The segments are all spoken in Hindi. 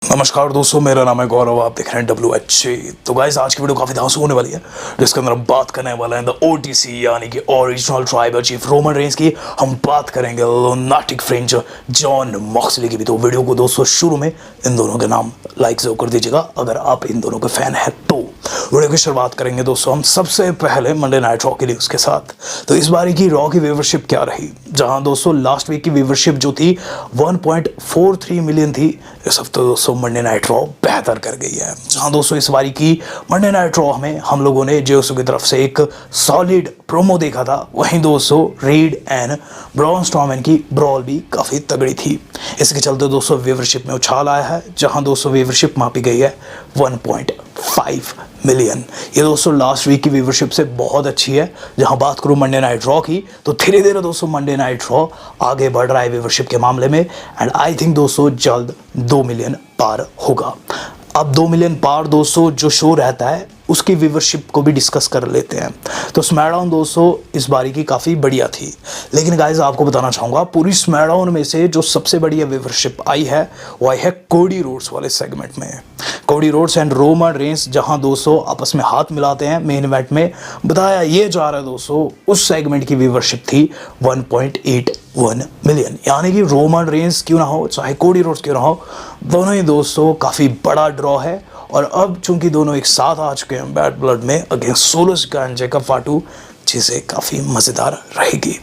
नमस्कार दोस्तों, मेरा नाम है गौरव। आप देख रहे हैं WHC। तो गाइस, आज की वीडियो काफ़ी धांसू होने वाली है, जिसके अंदर हम बात करने वाले हैं द OTC यानी कि original tribal chief Roman Reigns की। हम बात करेंगे लुनाटिक फ्रिंज जॉन मॉक्सली की भी। तो वीडियो को दोस्तों शुरू में इन दोनों के नाम लाइक जरूर कर दीजिएगा अगर आप इन दोनों के फैन हैं तो। वीडियो की शुरुआत करेंगे दोस्तों हम सबसे पहले मंडे नाइट रॉ की न्यूज़ के साथ। तो इस बारी की रॉ की व्यूवरशिप क्या रही, जहां दोस्तों लास्ट वीक की व्यूवरशिप जो थी 1.43 मिलियन थी, इस हफ्ते दोस्तों मंडे नाइट रॉ बेहतर कर गई है। जहां दोस्तों इस बारी की मंडे नाइट रॉ में हम लोगों ने जेओसो की तरफ से एक सॉलिड प्रोमो देखा था, वहीं दोस्तों रीड एंड ब्रॉन स्ट्रॉमैन की ब्रॉल भी काफ़ी तगड़ी थी। इसके चलते दोस्तों व्यूवरशिप में उछाल आया है, जहां दोस्तों व्यूवरशिप मापी गई है 1.5 मिलियन। ये दोस्तों लास्ट वीक की व्यूवरशिप से बहुत अच्छी है। जहां बात करूं मंडे नाइट रॉ की, तो धीरे धीरे दोस्तों मंडे नाइट रॉ आगे बढ़ रहा है व्यूवरशिप के मामले में, एंड आई थिंक दोस्तों जल्द 2 मिलियन पार होगा। अब 2 मिलियन पार दोस्तों जो शो रहता है उसकी व्यूवरशिप को भी डिस्कस कर लेते हैं। तो स्मैकडाउन दोस्तों इस बारी की काफ़ी बढ़िया थी, लेकिन गाइस आपको बताना चाहूँगा पूरी स्मैकडाउन में से जो सबसे बढ़िया व्यूवरशिप आई है वो आई है कोडी रोड्स वाले सेगमेंट में। Cody Rhodes and Roman Reigns जहां दोस्तों आपस में हाथ मिलाते हैं मेन इवेंट में, बताया ये जा रहा है दोस्तों उस सेगमेंट की व्यूवरशिप थी 1.81 मिलियन। यानी कि रोमन रेंस क्यों ना हो चाहे कोडी रोड्स क्यों ना हो, दोनों ही दोस्तों काफ़ी बड़ा ड्रॉ है। और अब चूंकि दोनों एक साथ आ चुके हैं बैड ब्लड में अगेंस्ट सोलो सिका एंड जैकब फाटू, चीज़ें काफ़ी मज़ेदार रहेगी।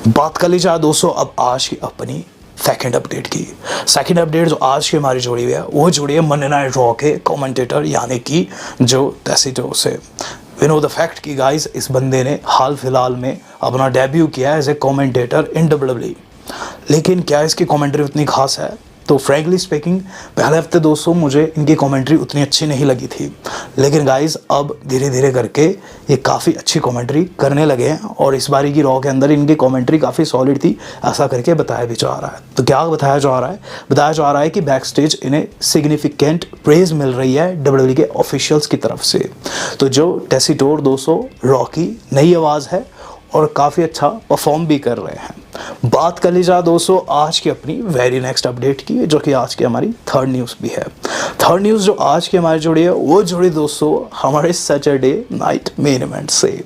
बात कर ली जाए दोस्तों अब आज की अपनी सेकंड अपडेट की। सेकंड अपडेट जो आज की हमारी जुड़ी हुई है वो जुड़ी है मंडे नाइट रॉ के कमेंटेटर यानी कि जो टेसिटो से। वी नो द फैक्ट कि गाइस इस बंदे ने हाल फिलहाल में अपना डेब्यू किया है as a commentator in WWE। लेकिन क्या इसकी कमेंट्री उतनी खास है? तो फ्रैंकली स्पीकिंग पहले हफ्ते दोस्तों मुझे इनकी कमेंट्री उतनी अच्छी नहीं लगी थी, लेकिन गाइस अब धीरे धीरे करके ये काफ़ी अच्छी कमेंट्री करने लगे हैं और इस बारी की रॉ के अंदर इनकी कमेंट्री काफ़ी सॉलिड थी, ऐसा करके बताया भी जा रहा है। तो क्या बताया जा रहा है? बताया जा रहा है कि बैक स्टेज इन्हें सिग्निफिकेंट प्रेज मिल रही है WWE के ऑफिशियल्स की तरफ से। तो जो टेसिटोर दोस्तों रॉ की नई आवाज़ है और काफ़ी अच्छा परफॉर्म भी कर रहे हैं। बात कर ली जाए दोस्तों आज की अपनी वेरी नेक्स्ट अपडेट की, जो कि आज की हमारी थर्ड न्यूज़ भी है। थर्ड न्यूज़ जो आज की हमारी जुड़ी है वो जुड़ी दोस्तों हमारे सैटरडे नाइट मेन इवेंट से।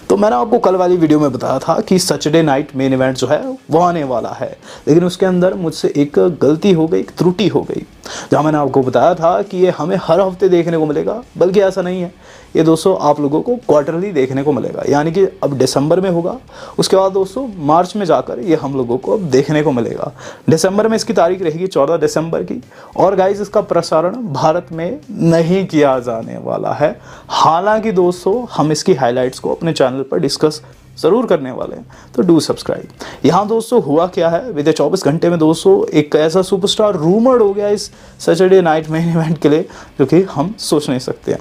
तो मैंने आपको कल वाली वीडियो में बताया था कि सैटरडे नाइट मेन इवेंट जो है वो आने वाला है, लेकिन उसके अंदर मुझसे एक गलती हो गई, एक त्रुटि हो गई। जहाँ मैंने आपको बताया था कि ये हमें हर हफ्ते देखने को मिलेगा, बल्कि ऐसा नहीं है, ये दोस्तों आप लोगों को क्वार्टरली देखने को मिलेगा। यानी कि अब दिसंबर में होगा, उसके बाद दोस्तों मार्च में जाकर ये हम लोगों को अब देखने को मिलेगा। दिसंबर में इसकी तारीख रहेगी 14 दिसंबर की। और गाइस इसका प्रसारण भारत में नहीं किया जाने वाला है। हालांकि दोस्तों हम इसकी हाइलाइट्स को अपने चैनल पर डिस्कस ज़रूर करने वाले हैं, तो डू सब्सक्राइब। यहाँ दोस्तों हुआ क्या है, बीते 24 घंटे में दोस्तों एक ऐसा सुपरस्टार रूमर्ड हो गया इस सैटरडे नाइट मेन इवेंट के लिए जो कि हम सोच नहीं सकते हैं।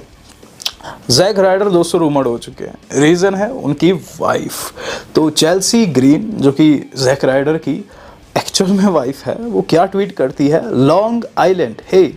जैक राइडर दोस्तों रूमर्ड हो चुके हैं। रीज़न है उनकी वाइफ। तो चेल्सी ग्रीन जो कि जैक राइडर की एक्चुअल में वाइफ है, वो क्या ट्वीट करती है, Long Island, hey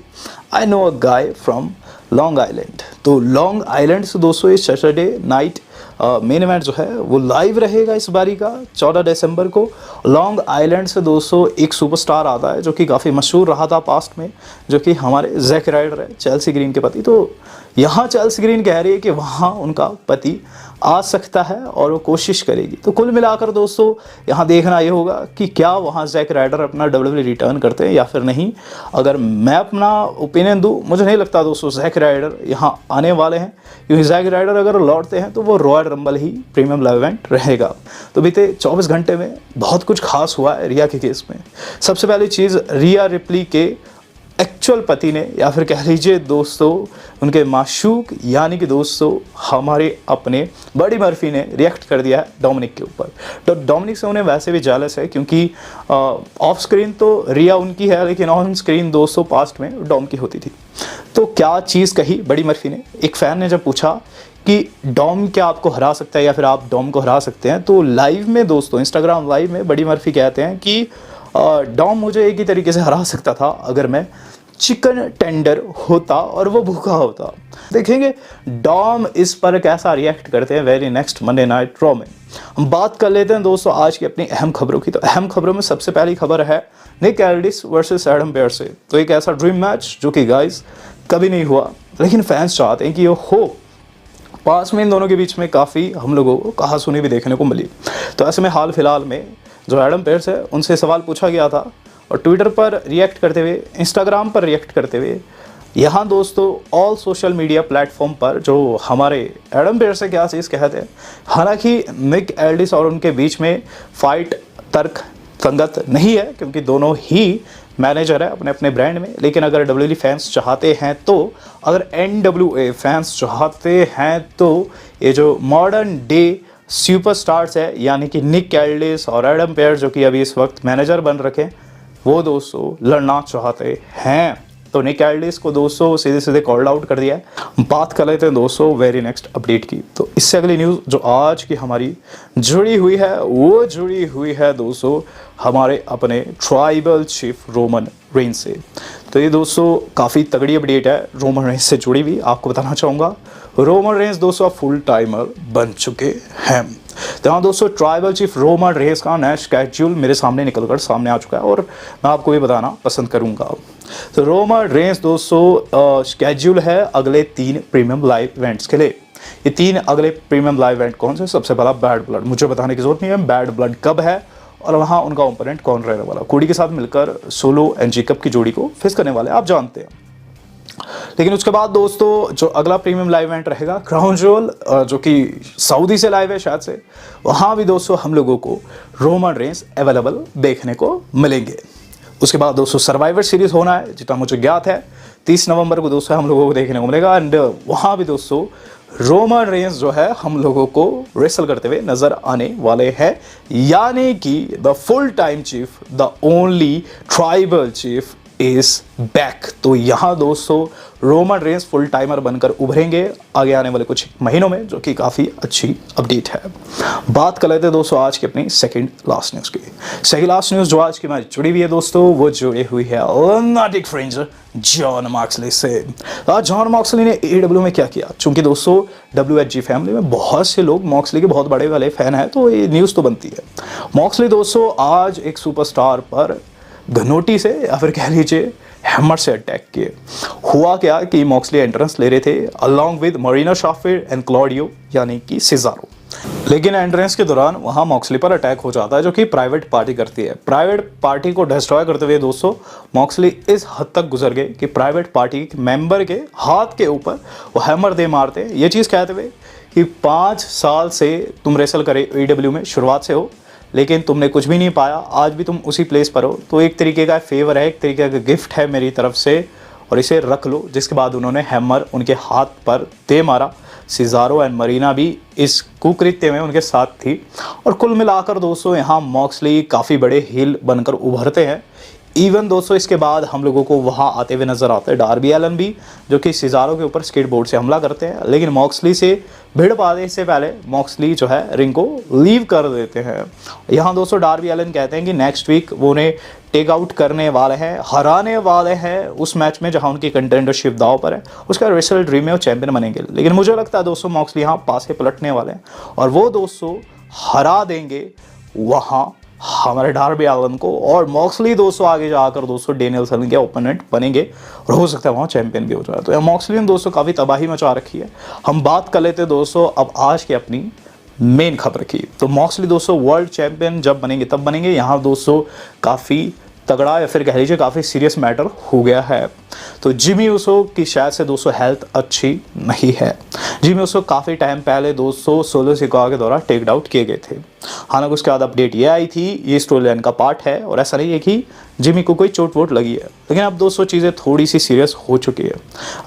I know a guy from Long Island. तो लॉन्ग आइलैंड से दोस्तों इस सैटरडे नाइट मेन इवेंट जो है वो लाइव रहेगा इस बारी का 14 दिसंबर को। लॉन्ग आइलैंड से दोस्तों एक सुपरस्टार आता है जो कि काफ़ी मशहूर रहा था पास्ट में, जो कि हमारे जैक राइडर है, चेल्सी ग्रीन के पति। तो यहाँ चेल्सी ग्रीन कह रही है कि वहाँ उनका पति आ सकता है और वो कोशिश करेगी। तो कुल मिलाकर दोस्तों यहाँ देखना ये होगा कि क्या वहाँ जैक राइडर अपना WWE रिटर्न करते हैं या फिर नहीं। अगर मैं अपना ओपिनियन दूँ, मुझे नहीं लगता दोस्तों जैक राइडर यहाँ आने वाले हैं, क्योंकि जैक राइडर अगर लौटते हैं तो वो रॉयल रंबल ही प्रीमियम लाइव इवेंट रहेगा। तो बीते 24 घंटे में बहुत कुछ खास हुआ है रिया के केस में। सबसे पहली चीज़, रिया रिप्ली के एक्चुअल पति ने, या फिर कह लीजिए दोस्तों उनके माशूक यानी कि दोस्तों हमारे अपने बडी मर्फी ने रिएक्ट कर दिया है डोमिनिक के ऊपर। तो डोमिनिक से उन्हें वैसे भी जेलस है, क्योंकि ऑफ स्क्रीन तो रिया उनकी है, लेकिन ऑन स्क्रीन दोस्तों पास्ट में डॉम की होती थी। तो क्या चीज़ कही बडी मर्फी ने, एक फ़ैन ने जब पूछा कि डॉम क्या आपको हरा सकता है या फिर आप डॉम को हरा सकते हैं, तो लाइव में दोस्तों इंस्टाग्राम लाइव में बडी मर्फी कहते हैं कि डॉम मुझे एक ही तरीके से हरा सकता था अगर मैं चिकन टेंडर होता और वो भूखा होता। देखेंगे डॉम इस पर कैसा रिएक्ट करते हैं very next Monday night raw में। हम बात कर लेते हैं दोस्तों आज की अपनी अहम खबरों की। तो अहम खबरों में सबसे पहली खबर है निक एल्डिस वर्सेस एडम पेयर्स से। तो एक ऐसा ड्रीम मैच जो कि गाइस कभी नहीं हुआ, लेकिन फैंस चाहते हैं कि ये हो। पास में इन दोनों के बीच में काफ़ी हम लोगों को कहासुनी भी देखने को मिली। तो ऐसे में हाल फिलहाल में जो एडम पेयर्स है उनसे सवाल पूछा गया था और ट्विटर पर रिएक्ट करते हुए, इंस्टाग्राम पर रिएक्ट करते हुए, यहाँ दोस्तों ऑल सोशल मीडिया प्लेटफॉर्म पर जो हमारे एडम पेयर्स से क्या चीज़ कहते हैं। हालांकि निक एल्डिस और उनके बीच में फाइट तर्क संगत नहीं है क्योंकि दोनों ही मैनेजर है अपने अपने ब्रांड में, लेकिन अगर WWE फैंस चाहते हैं तो, अगर NWA फैंस चाहते हैं तो ये जो मॉडर्न डे सुपरस्टार्स है यानी कि निक एल्डिस और एडम पेयर्स जो कि अभी इस वक्त मैनेजर बन रखे, वो दोस्तों लड़ना चाहते हैं। तो निक एल्डिस को दोस्तों सीधे सीधे कॉल्ड आउट कर दिया है। बात कर लेते हैं दोस्तों वेरी नेक्स्ट अपडेट की। तो इससे अगली न्यूज़ जो आज की हमारी जुड़ी हुई है वो जुड़ी हुई है दोस्तों हमारे अपने ट्राइबल चीफ रोमन रेंस से। तो ये दोस्तों काफ़ी तगड़ी अपडेट है रोमन रेंस से जुड़ी हुई। आपको बताना चाहूँगा रोमन रेंस दोस्तों फुल टाइमर बन चुके हैं। तो हाँ दोस्तों ट्राइबल चीफ रोमन रेंस का नया स्केड्यूल मेरे सामने निकलकर सामने आ चुका है और मैं आपको ये बताना पसंद करूँगा। तो रोमन रेंस दोस्तों स्केड्यूल है अगले 3 प्रीमियम लाइव इवेंट्स के लिए। ये 3 अगले प्रीमियम लाइव इवेंट कौन से? सबसे पहला बैड ब्लड, मुझे बताने की जरूरत नहीं है बैड ब्लड कब है और वहाँ उनका ओपोनेंट कौन रहने वाला। कोडी के साथ मिलकर सोलो एंड जेकब की जोड़ी को फेस करने वाले आप जानते हैं। लेकिन उसके बाद दोस्तों जो अगला प्रीमियम लाइव इवेंट रहेगा क्राउन ज्वेल जो कि सऊदी से लाइव है शायद से, वहाँ भी दोस्तों हम लोगों को रोमन रेंस अवेलेबल देखने को मिलेंगे। उसके बाद दोस्तों सर्वाइवर सीरीज होना है जितना मुझे ज्ञात है 30 नवंबर को दोस्तों हम लोगों को देखने को मिलेगा एंड वहाँ भी दोस्तों रोमन रेंस जो है हम लोगों को रेसल करते हुए नजर आने वाले हैं, यानी कि the full time chief the only tribal chief is back. तो यहाँ दोस्तों रोमन रेंस फुल टाइमर बनकर उभरेंगे आगे आने वाले कुछ महीनों में, जो कि काफ़ी अच्छी अपडेट है। बात कर लेते हैं दोस्तों आज की अपनी सेकंड लास्ट न्यूज़ की। सेकंड लास्ट न्यूज़ जो आज की हमारी जुड़ी हुई है दोस्तों वो जुड़ी हुई है लुनाटिक फ्रिंज जॉन मॉक्सली से। आज जॉन मॉक्सली ने AEW में क्या किया, चूंकि दोस्तों WHG फैमिली में बहुत से लोग मॉक्सली के बहुत बड़े वाले फैन हैं तो ये न्यूज़ तो बनती है। मॉक्सली दोस्तों आज एक सुपरस्टार पर घनोटी से या फिर कह लीजिए हैमर से अटैक किए। हुआ क्या कि मॉक्सली एंट्रेंस ले रहे थे along with Marina Shafir and Claudio यानी कि सिजारो, लेकिन एंट्रेंस के दौरान वहां मॉक्सली पर अटैक हो जाता है जो कि प्राइवेट पार्टी करती है। प्राइवेट पार्टी को डिस्ट्रॉय करते हुए दोस्तों मॉक्सली इस हद तक गुजर गए कि प्राइवेट पार्टी मेंबर के हाथ के ऊपर वो हैमर दे मारते हैं, ये चीज़ कहते हुए कि 5 साल से तुम रेसल करे AEW में शुरुआत से हो लेकिन तुमने कुछ भी नहीं पाया, आज भी तुम उसी प्लेस पर हो, तो एक तरीके का फेवर है, एक तरीके का गिफ्ट है मेरी तरफ से और इसे रख लो। जिसके बाद उन्होंने हैमर उनके हाथ पर दे मारा। सिजारो एंड मरीना भी इस कुकृत्य में उनके साथ थी और कुल मिलाकर दोस्तों यहाँ मॉक्सली काफ़ी बड़े हील बनकर उभरते हैं। इवन दोस्तों इसके बाद हम लोगों को वहाँ आते हुए नजर आते हैं डार्बी एलन भी, जो कि सिजारो के ऊपर स्केटबोर्ड से हमला करते हैं, लेकिन मॉक्सली से भिड़ पाने से पहले मॉक्सली जो है रिंग को लीव कर देते हैं। यहाँ दोस्तों डार्बी एलन कहते हैं कि नेक्स्ट वीक वो उन्हें टेक आउट करने वाले हैं, हराने वाले हैं उस मैच में जहाँ उनकी कंटेंडरशिप दाव पर है। उसका रेसल ड्रीम में वो चैंपियन बनेंगे, लेकिन मुझे लगता है दोस्तों मॉक्सली यहाँ पास के पलटने वाले हैं और वो दोस्तों हरा देंगे वहाँ हमारे डार्बी एलन को और मॉक्सली दोस्तों आगे जाकर दोस्तों डेनियलसन के ओपोनेंट बनेंगे और हो सकता है वहाँ चैंपियन भी हो जाए। तो मॉक्सली ने दोस्तों काफ़ी तबाही मचा रखी है। हम बात कर लेते हैं दोस्तों अब आज की अपनी मेन खबर की। तो मॉक्सली दोस्तों वर्ल्ड चैंपियन जब बनेंगे तब बनेंगे। यहाँ दोस्तों काफ़ी तगड़ा या फिर कह लीजिए काफ़ी सीरियस मैटर हो गया है। तो जिमी ऊसो की शायद से दोस्तों हेल्थ अच्छी नहीं है। जिमी ऊसो काफ़ी टाइम पहले दोस्तों सोलो सिकागो के दौरान टेक आउट किए गए थे। हालांकि उसके बाद अपडेट ये आई थी ये स्टोरी लाइन का पार्ट है और ऐसा नहीं है कि जिमी को कोई चोट वोट लगी है, लेकिन अब दोस्तों चीज़ें थोड़ी सी सीरियस हो चुकी है।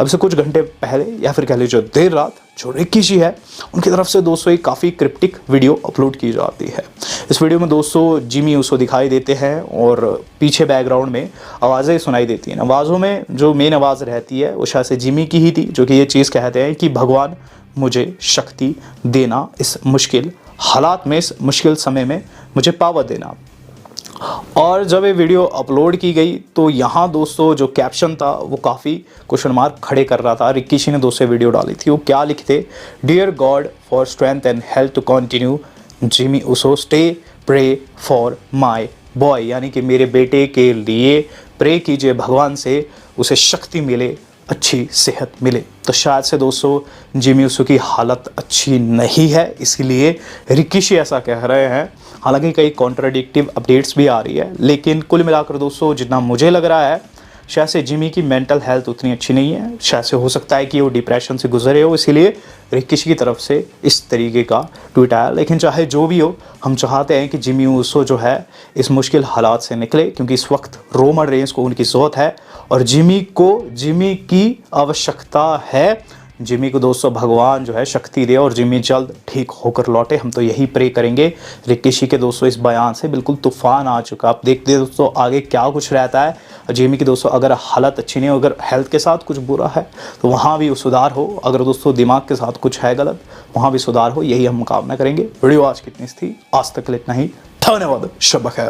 अब से कुछ घंटे पहले या फिर कह लीजिए देर रात जो रिकी जी है उनकी तरफ से दोस्तों एक काफ़ी क्रिप्टिक वीडियो अपलोड की जाती है। इस वीडियो में दोस्तों जिमी ऊसो दिखाई देते हैं और पीछे बैकग्राउंड में आवाज़ें सुनाई देती हैं। आवाज़ों में जो मेन आवाज़ रहती है वो शायद से जिमी की ही थी, जो कि ये चीज़ कहते हैं कि भगवान मुझे शक्ति देना, इस मुश्किल हालात में, इस मुश्किल समय में मुझे पावर देना। और जब ये वीडियो अपलोड की गई तो यहाँ दोस्तों जो कैप्शन था वो काफ़ी क्वेश्चन मार्क खड़े कर रहा था। रिकी ने दोस्तों वीडियो डाली थी, वो क्या लिखते, dear God for strength and health to continue, Jimmy Uso stay pray for my boy, यानी कि मेरे बेटे के लिए प्रे कीजिए भगवान से, उसे शक्ति मिले, अच्छी सेहत मिले। तो शायद से दोस्तों जिमी उसो की हालत अच्छी नहीं है, इसीलिए रिकी ऐसा कह रहे हैं। हालांकि कई कॉन्ट्राडिक्टिव अपडेट्स भी आ रही है, लेकिन कुल मिलाकर दोस्तों जितना मुझे लग रहा है शायद से जिमी की मेंटल हेल्थ उतनी अच्छी नहीं है। शायद से हो सकता है कि वो डिप्रेशन से गुजरे हो, इसीलिए रिकी की तरफ से इस तरीके का ट्वीट आया। लेकिन चाहे जो भी हो, हम चाहते हैं कि जिमी उसो जो है इस मुश्किल हालात से निकले, क्योंकि इस वक्त रोमन रेंस को उनकी ज़रूरत है और जिमी की आवश्यकता है। जिमी को दोस्तों भगवान जो है शक्ति दे और जिमी जल्द ठीक होकर लौटे, हम तो यही प्रे करेंगे। रिकी के दोस्तों इस बयान से बिल्कुल तूफान आ चुका। आप देखते हैं दोस्तों आगे क्या कुछ रहता है। जिमी की दोस्तों अगर हालत अच्छी नहीं हो, अगर हेल्थ के साथ कुछ बुरा है तो वहाँ भी सुधार हो, अगर दोस्तों दिमाग के साथ कुछ है गलत वहाँ भी सुधार हो, यही हम कामना करेंगे। वीडियो आज कितनी थी, आज तक इतना ही। धन्यवाद, शब बखैर।